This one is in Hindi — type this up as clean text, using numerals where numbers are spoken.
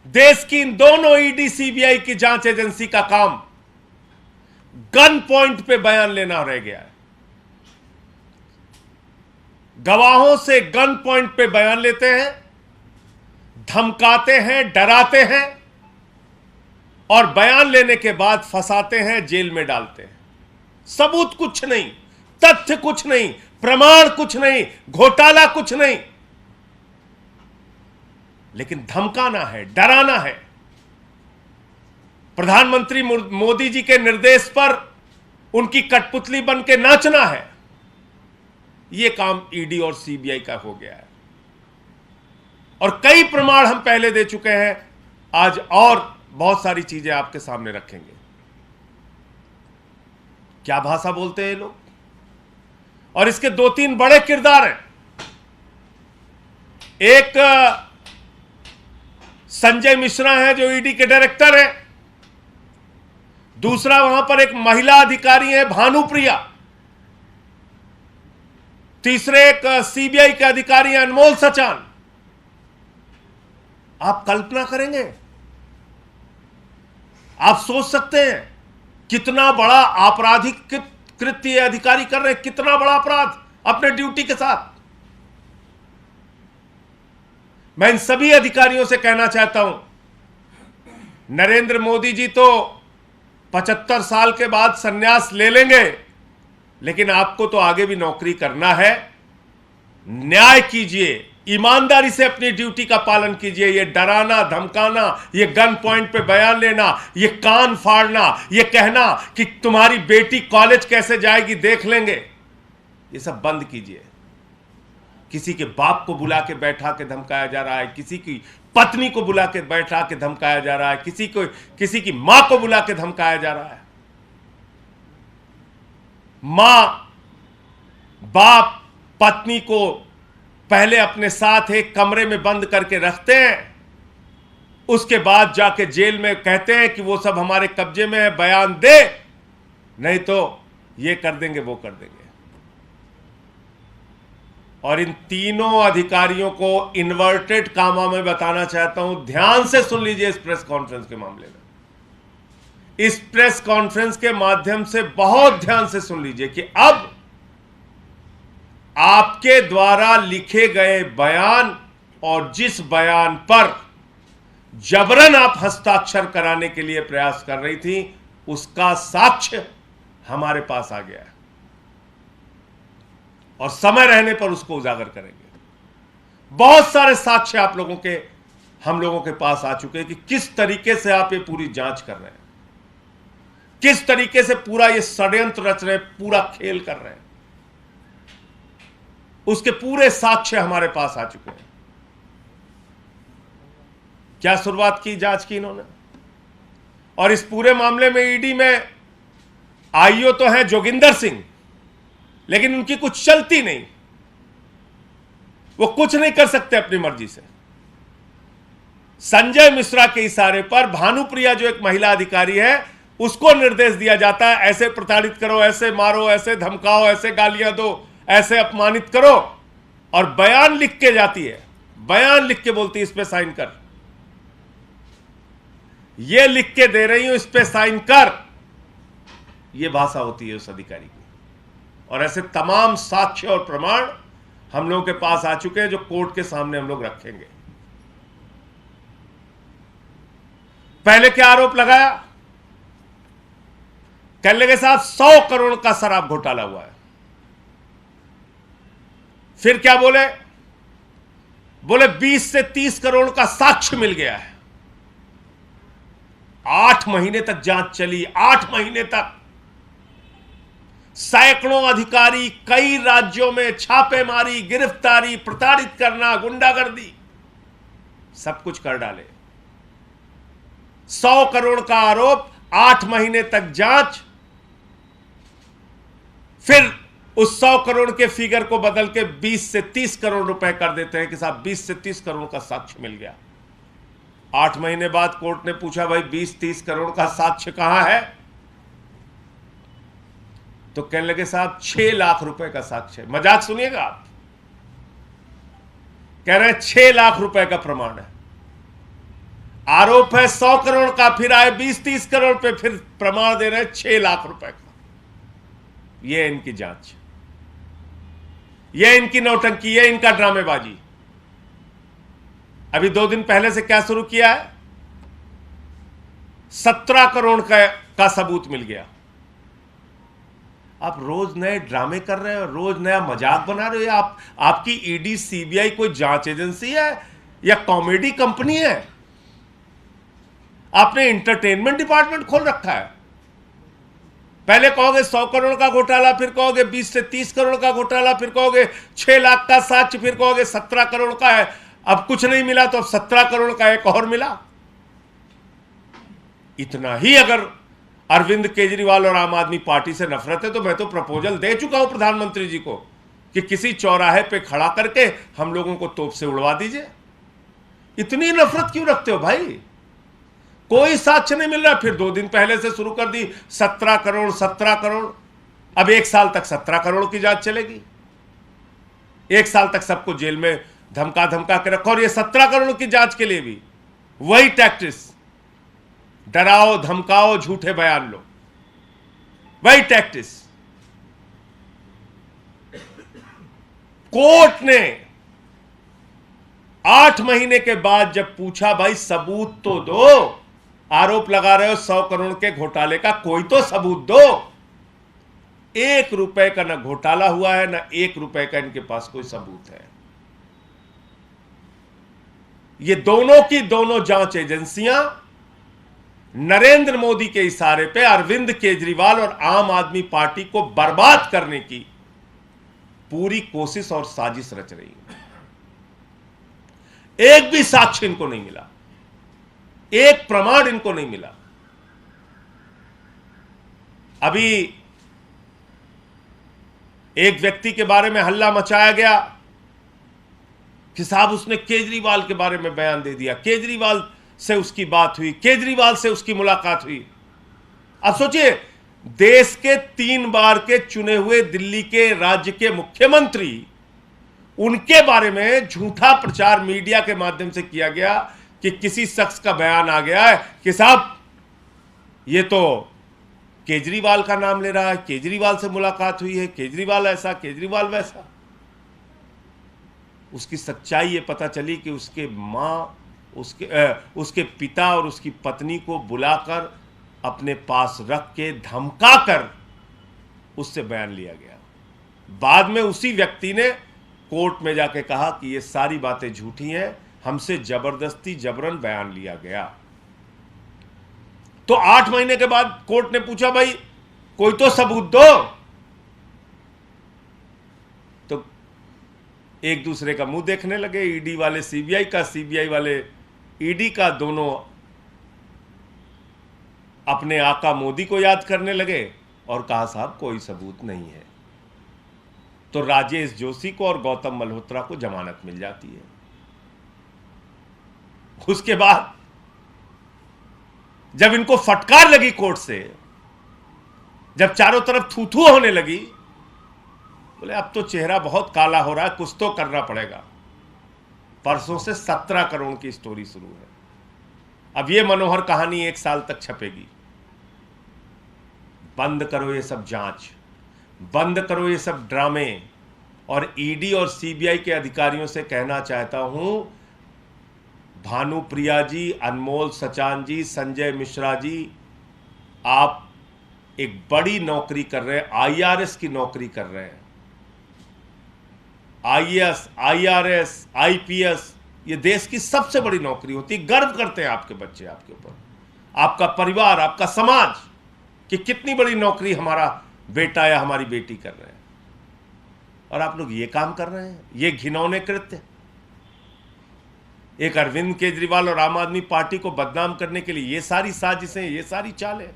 देश की इन दोनों ईडी सीबीआई की जांच एजेंसी का काम गन पॉइंट पे बयान लेना रह गया है। गवाहों से गन पॉइंट पे बयान लेते हैं, धमकाते हैं, डराते हैं और बयान लेने के बाद फंसाते हैं, जेल में डालते हैं। सबूत कुछ नहीं, तथ्य कुछ नहीं, प्रमाण कुछ नहीं, घोटाला कुछ नहीं, लेकिन धमकाना है, डराना है। प्रधानमंत्री मोदी जी के निर्देश पर उनकी कठपुतली बन के नाचना है। यह काम ईडी और सीबीआई का हो गया है और कई प्रमाण हम पहले दे चुके हैं। आज और बहुत सारी चीजें आपके सामने रखेंगे। क्या भाषा बोलते हैं ये लोग, और इसके दो तीन बड़े किरदार हैं। एक संजय मिश्रा है जो ईडी के डायरेक्टर है, दूसरा वहां पर एक महिला अधिकारी है भानुप्रिया, तीसरे एक सीबीआई के अधिकारी हैं अनमोल सचान। आप कल्पना करेंगे, आप सोच सकते हैं कितना बड़ा आपराधिक कृत्य अधिकारी कर रहे हैं, कितना बड़ा अपराध अपने ड्यूटी के साथ। मैं इन सभी अधिकारियों से कहना चाहता हूं, नरेंद्र मोदी जी तो 75 साल के बाद संन्यास ले लेंगे, लेकिन आपको तो आगे भी नौकरी करना है। न्याय कीजिए, ईमानदारी से अपनी ड्यूटी का पालन कीजिए। ये डराना, धमकाना, ये गन पॉइंट पे बयान लेना, ये कान फाड़ना, ये कहना कि तुम्हारी बेटी कॉलेज कैसे जाएगी देख लेंगे, ये सब बंद कीजिए। किसी के बाप को बुला के बैठा के धमकाया जा रहा है, किसी की पत्नी को बुला के बैठा के धमकाया जा रहा है, किसी की मां को बुला के धमकाया जा रहा है। मां बाप पत्नी को पहले अपने साथ एक कमरे में बंद करके रखते हैं, उसके बाद जाके जेल में कहते हैं कि वो सब हमारे कब्जे में है, बयान दे, नहीं तो ये कर देंगे, वो कर देंगे। और इन तीनों अधिकारियों को इन्वर्टेड कामा में बताना चाहता हूं, ध्यान से सुन लीजिए इस प्रेस कॉन्फ्रेंस के मामले में। इस प्रेस कॉन्फ्रेंस के माध्यम से बहुत ध्यान से सुन लीजिए कि अब आपके द्वारा लिखे गए बयान और जिस बयान पर जबरन आप हस्ताक्षर कराने के लिए प्रयास कर रही थी, उसका साक्ष्य हमारे पास आ गया है और समय रहने पर उसको उजागर करेंगे। बहुत सारे साक्ष्य आप लोगों के, हम लोगों के पास आ चुके हैं कि किस तरीके से आप ये पूरी जांच कर रहे हैं, किस तरीके से पूरा ये षड्यंत्र रच रहे हैं, पूरा खेल कर रहे हैं। उसके पूरे साक्ष्य हमारे पास आ चुके हैं। क्या शुरुआत की जांच की इन्होंने, और इस पूरे मामले में ईडी में आईओ तो है जोगिंदर सिंह, लेकिन उनकी कुछ चलती नहीं, वो कुछ नहीं कर सकते अपनी मर्जी से। संजय मिश्रा के इशारे पर भानुप्रिया जो एक महिला अधिकारी है, उसको निर्देश दिया जाता है, ऐसे प्रताड़ित करो, ऐसे मारो, ऐसे धमकाओ, ऐसे गालियां दो, ऐसे अपमानित करो, और बयान लिख के जाती है, बयान लिख के बोलती है इस पे साइन कर, ये लिख के दे रही हूं, इस पे साइन कर। ये भाषा होती है उस अधिकारी की। और ऐसे तमाम साक्ष्य और प्रमाण हम लोगों के पास आ चुके हैं जो कोर्ट के सामने हम लोग रखेंगे। पहले क्या आरोप लगाया, कहने लगे साहब 100 करोड़ का शराब घोटाला हुआ है। फिर क्या बोले, 20 से 30 करोड़ का साक्ष्य मिल गया है। 8 महीने तक जांच चली, 8 महीने तक सैकड़ों अधिकारी कई राज्यों में छापेमारी, गिरफ्तारी, प्रताड़ित करना, गुंडागर्दी, सब कुछ कर डाले। 100 करोड़ का आरोप, 8 महीने तक जांच, फिर उस 100 करोड़ के फिगर को बदल के 20 से 30 करोड़ रुपए कर देते हैं कि साहब 20 से 30 करोड़ का साक्ष्य मिल गया। 8 महीने बाद कोर्ट ने पूछा भाई 20-30 करोड़ का साक्ष्य कहां है, तो कहने लगे साहब 6 लाख रुपए का साक्ष्य। मजाक सुनिएगा आप, कह रहे हैं 6 लाख रुपए का प्रमाण है। आरोप है 100 करोड़ का, फिर आए 20-30 करोड़ पे, फिर प्रमाण दे रहे हैं 6 लाख रुपए का। यह इनकी जांच, यह इनकी नौटंकी, यह इनका ड्रामेबाजी। अभी 2 दिन पहले से क्या शुरू किया है? 17 करोड़ का सबूत मिल गया। आप रोज नए ड्रामे कर रहे हो, रोज नया मजाक बना रहे हो। आपकी ईडी सीबीआई कोई जांच एजेंसी है या कॉमेडी कंपनी है? आपने इंटरटेनमेंट डिपार्टमेंट खोल रखा है। पहले कहोगे 100 करोड़ का घोटाला, फिर कहोगे 20 से 30 करोड़ का घोटाला, फिर कहोगे 6 लाख का साक्ष्य, फिर कहोगे 17 करोड़ का है। अब कुछ नहीं मिला तो अब 17 करोड़ का एक और मिला। इतना ही अगर अरविंद केजरीवाल और आम आदमी पार्टी से नफरत है तो मैं तो प्रपोजल दे चुका हूं प्रधानमंत्री जी को कि किसी चौराहे पे खड़ा करके हम लोगों को तोप से उड़वा दीजिए। इतनी नफरत क्यों रखते हो भाई? कोई साक्ष्य नहीं मिल रहा, फिर 2 दिन पहले से शुरू कर दी 17 करोड़ 17 करोड़। अब 1 साल तक 17 करोड़ की जांच चलेगी। 1 साल तक सबको जेल में धमका धमका के रखो। और ये 17 करोड़ की जांच के लिए भी वही टैक्टिस, डराओ धमकाओ झूठे बयान लो, वही टैक्टिस। कोर्ट ने 8 महीने के बाद जब पूछा भाई सबूत तो दो, आरोप लगा रहे हो 100 करोड़ के घोटाले का, कोई तो सबूत दो। 1 रुपए का ना घोटाला हुआ है, ना 1 रुपए का इनके पास कोई सबूत है। ये दोनों की दोनों जांच एजेंसियां नरेंद्र मोदी के इशारे पे अरविंद केजरीवाल और आम आदमी पार्टी को बर्बाद करने की पूरी कोशिश और साजिश रच रही है। एक भी साक्ष्य इनको नहीं मिला, एक प्रमाण इनको नहीं मिला। अभी एक व्यक्ति के बारे में हल्ला मचाया गया कि साहब उसने केजरीवाल के बारे में बयान दे दिया, केजरीवाल से उसकी बात हुई, केजरीवाल से उसकी मुलाकात हुई। अब सोचिए, देश के 3 बार के चुने हुए दिल्ली के राज्य के मुख्यमंत्री, उनके बारे में झूठा प्रचार मीडिया के माध्यम से किया गया कि किसी शख्स का बयान आ गया है कि साहब ये तो केजरीवाल का नाम ले रहा है, केजरीवाल से मुलाकात हुई है, केजरीवाल ऐसा केजरीवाल वैसा। उसकी सच्चाई ये पता चली कि उसके मां, उसके पिता और उसकी पत्नी को बुलाकर अपने पास रख के धमकाकर उससे बयान लिया गया। बाद में उसी व्यक्ति ने कोर्ट में जाके कहा कि ये सारी बातें झूठी हैं, हमसे जबरदस्ती जबरन बयान लिया गया। तो 8 महीने के बाद कोर्ट ने पूछा भाई कोई तो सबूत दो। तो एक दूसरे का मुंह देखने लगे, ईडी वाले सीबीआई का, सीबीआई वाले ईडी का, दोनों अपने आका मोदी को याद करने लगे और कहा साहब कोई सबूत नहीं है। तो राजेश जोशी को और गौतम मल्होत्रा को जमानत मिल जाती है। उसके बाद जब इनको फटकार लगी कोर्ट से, जब चारों तरफ थू थू होने लगी, बोले अब तो चेहरा बहुत काला हो रहा है, कुछ तो करना पड़ेगा। परसों से 17 करोड़ की स्टोरी शुरू है। अब ये मनोहर कहानी 1 साल तक छपेगी। बंद करो ये सब जांच, बंद करो ये सब ड्रामे। और ईडी और सीबीआई के अधिकारियों से कहना चाहता हूं, भानुप्रिया जी, अनमोल सचान जी, संजय मिश्रा जी, आप एक बड़ी नौकरी कर रहे हैं, आईआरएस की नौकरी कर रहे हैं। आईएएस, आईआरएस, आईपीएस, ये देश की सबसे बड़ी नौकरी होती है। गर्व करते हैं आपके बच्चे आपके ऊपर, आपका परिवार, आपका समाज, कि कितनी बड़ी नौकरी हमारा बेटा या हमारी बेटी कर रहे हैं। और आप लोग ये काम कर रहे हैं, ये घिनौने कृत्य। एक अरविंद केजरीवाल और आम आदमी पार्टी को बदनाम करने के लिए ये सारी साजिशें, ये सारी चालें।